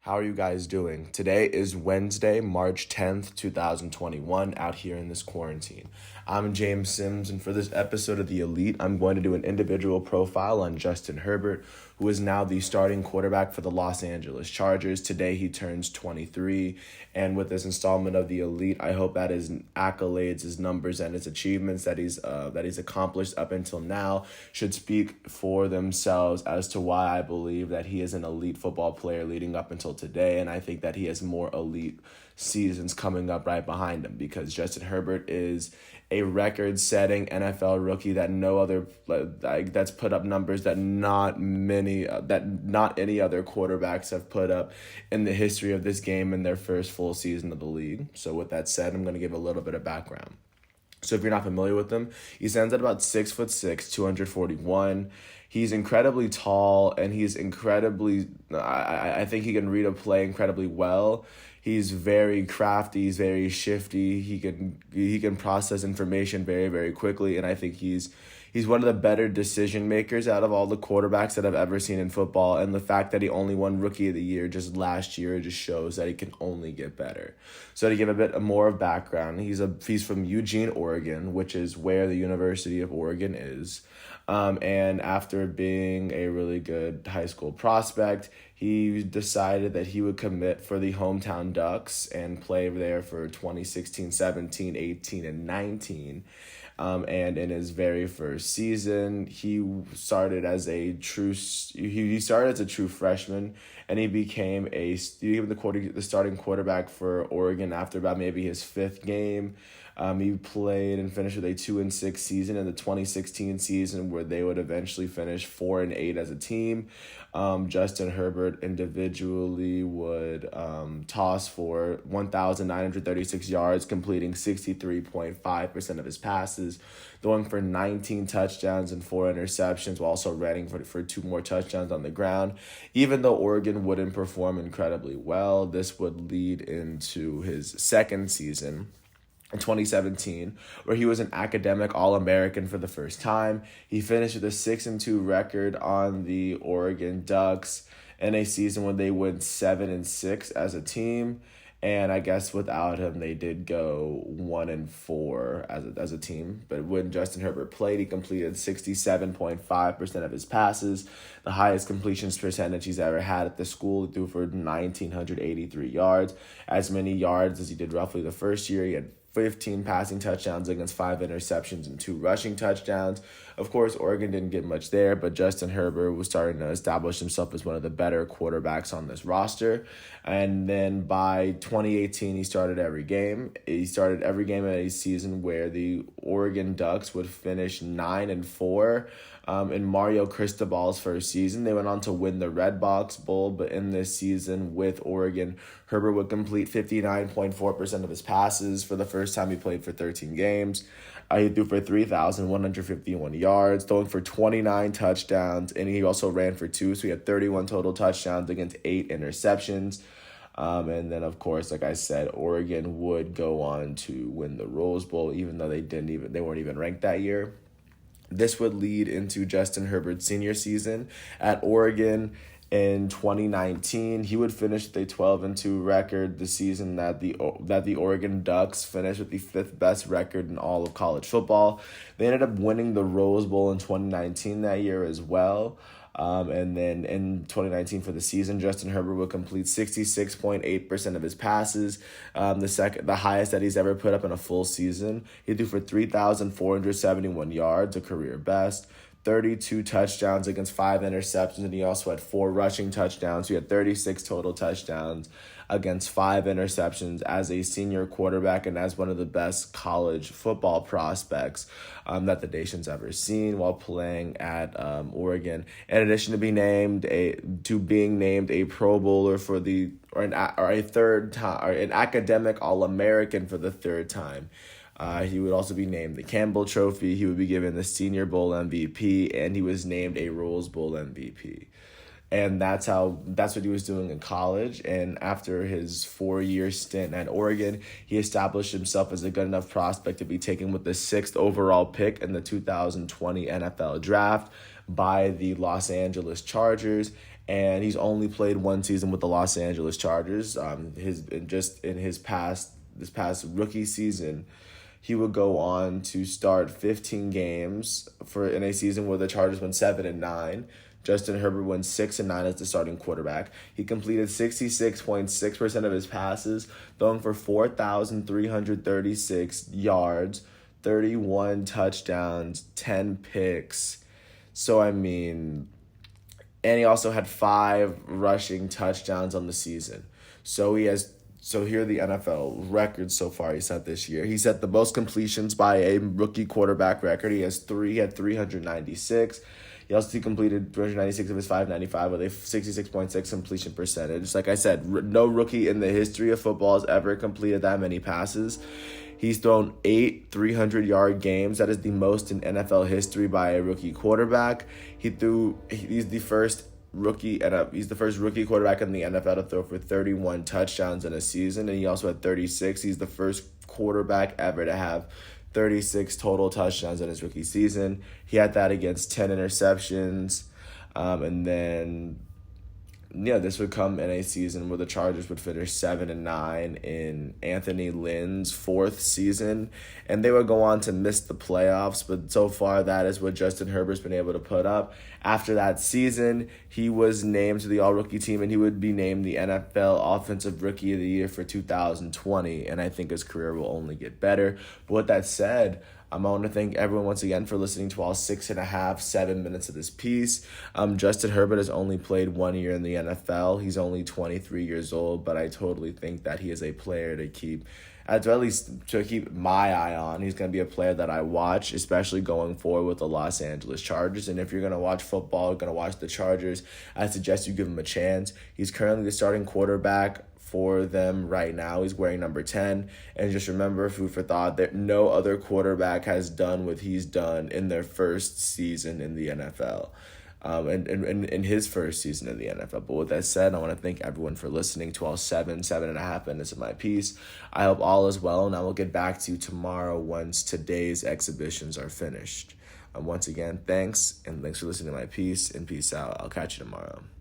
How are you guys doing? Today is Wednesday, March 10th, 2021, out here in this quarantine. I'm James Sims, and for this episode of The Elite, I'm going to do an individual profile on Justin Herbert, who is now the starting quarterback for the Los Angeles Chargers. Today he turns 23, and with this installment of The Elite, I hope that his accolades, his numbers, and his achievements that he's accomplished up until now should speak for themselves as to why I believe that he is an elite football player leading up until today, and I think that he has more elite seasons coming up right behind him because Justin Herbert is a record-setting NFL rookie that no other that's put up numbers that not any other quarterbacks have put up in the history of this game in their first full season of the league. So with that said, I'm going to give a little bit of background. So if you're not familiar with him, he stands at about 6'6", 241. He's incredibly tall, and he's incredibly. I think he can read a play incredibly well. He's very crafty. He's very shifty. He can process information very, very quickly, and I think he's one of the better decision makers out of all the quarterbacks that I've ever seen in football. And the fact that he only won Rookie of the Year just last year just shows that he can only get better. So to give a bit more of background, he's from Eugene, Oregon, which is where the University of Oregon is. And after being a really good high school prospect, he decided that he would commit for the hometown Ducks and play there for 2016, 17, 18, and 19. And in his very first season, he started as a true freshman, and he became the starting quarterback for Oregon after about maybe his fifth game. He played and finished with a 2-6 season in the 2016 season, where they would eventually finish 4-8 as a team. Justin Herbert individually would toss for 1,936 yards, completing 63.5% of his passes, throwing for 19 touchdowns and 4 interceptions, while also running for 2 more touchdowns on the ground. Even though Oregon wouldn't perform incredibly well, this would lead into his second season in 2017, where he was an academic All-American for the first time. He finished with a 6-2 record on the Oregon Ducks in a season when they went 7-6 as a team. And I guess without him, they did go 1-4 as a team. But when Justin Herbert played, he completed 67.5% of his passes, the highest completions percentage he's ever had at the school. He threw for 1,983 yards, as many yards as he did roughly the first year. He had 15 passing touchdowns against 5 interceptions and 2 rushing touchdowns. Of course, Oregon didn't get much there, but Justin Herbert was starting to establish himself as one of the better quarterbacks on this roster. And then by 2018, he started every game. He started every game in a season where the Oregon Ducks would finish 9-4. In Mario Cristobal's first season, they went on to win the Red Box Bowl, but in this season with Oregon, Herbert would complete 59.4% of his passes. For the first time he played for 13 games. He threw for 3,151 yards, throwing for 29 touchdowns, and he also ran for 2, so he had 31 total touchdowns against 8 interceptions. And then, of course, like I said, Oregon would go on to win the Rose Bowl, even though they weren't even ranked that year. This would lead into Justin Herbert's senior season at Oregon in 2019. He would finish with a 12-2 record, the season that the Oregon Ducks finished with the 5th best record in all of college football. They ended up winning the Rose Bowl in 2019 that year as well. And then in 2019 for the season, Justin Herbert would complete 66.8% of his passes, the highest that he's ever put up in a full season. He threw for 3,471 yards, a career best, 32 touchdowns against 5 interceptions, and he also had 4 rushing touchdowns. So he had 36 total touchdowns against 5 interceptions as a senior quarterback and as one of the best college football prospects that the nation's ever seen while playing at Oregon. In addition to being named a Pro Bowler for an academic All-American for the 3rd time. He would also be named the Campbell Trophy. He would be given the Senior Bowl MVP, and he was named a Rose Bowl MVP. And that's what he was doing in college. And after his 4-year stint at Oregon, he established himself as a good enough prospect to be taken with the 6th overall pick in the 2020 NFL Draft by the Los Angeles Chargers. and he's only played one season with the Los Angeles Chargers. This past rookie season, he would go on to start 15 games in a season where the Chargers went 7-9. Justin Herbert went 6-9 as the starting quarterback. He completed 66.6% of his passes, throwing for 4,336 yards, 31 touchdowns, 10 picks. So, I mean, and he also had 5 rushing touchdowns on the season. So here are the NFL records so far he set this year. He set the most completions by a rookie quarterback record. He had 396. He also completed 396 of his 595 with a 66.6 completion percentage. Like I said, no rookie in the history of football has ever completed that many passes. He's thrown 8 300-yard games. That is the most in NFL history by a rookie quarterback. He's the first rookie quarterback in the NFL to throw for 31 touchdowns in a season, and he also had 36. He's the first quarterback ever to have 36 total touchdowns in his rookie season. He had that against 10 interceptions. And then, this would come in a season where the Chargers would finish 7-9 in Anthony Lynn's 4th season, and they would go on to miss the playoffs, but so far that is what Justin Herbert's been able to put up. After that season, he was named to the All-Rookie team, and he would be named the NFL Offensive Rookie of the Year for 2020, and I think his career will only get better. But with that said, I want to thank everyone once again for listening to all 6.5, 7 minutes of this piece. Justin Herbert has only played 1 year in the NFL. He's only 23 years old, but I totally think that he is a player to keep my eye on. He's going to be a player that I watch, especially going forward with the Los Angeles Chargers. And if you're going to watch football, going to watch the Chargers, I suggest you give him a chance. He's currently the starting quarterback for them right now. He's wearing number 10. And just remember, food for thought, that no other quarterback has done what he's done in their first season in the NFL. And in his first season in the NFL. But with that said, I want to thank everyone for listening to all 7.5 minutes of my piece. I hope all is well, and I will get back to you tomorrow once today's exhibitions are finished. Once again, thanks for listening to my piece, and peace out. I'll catch you tomorrow.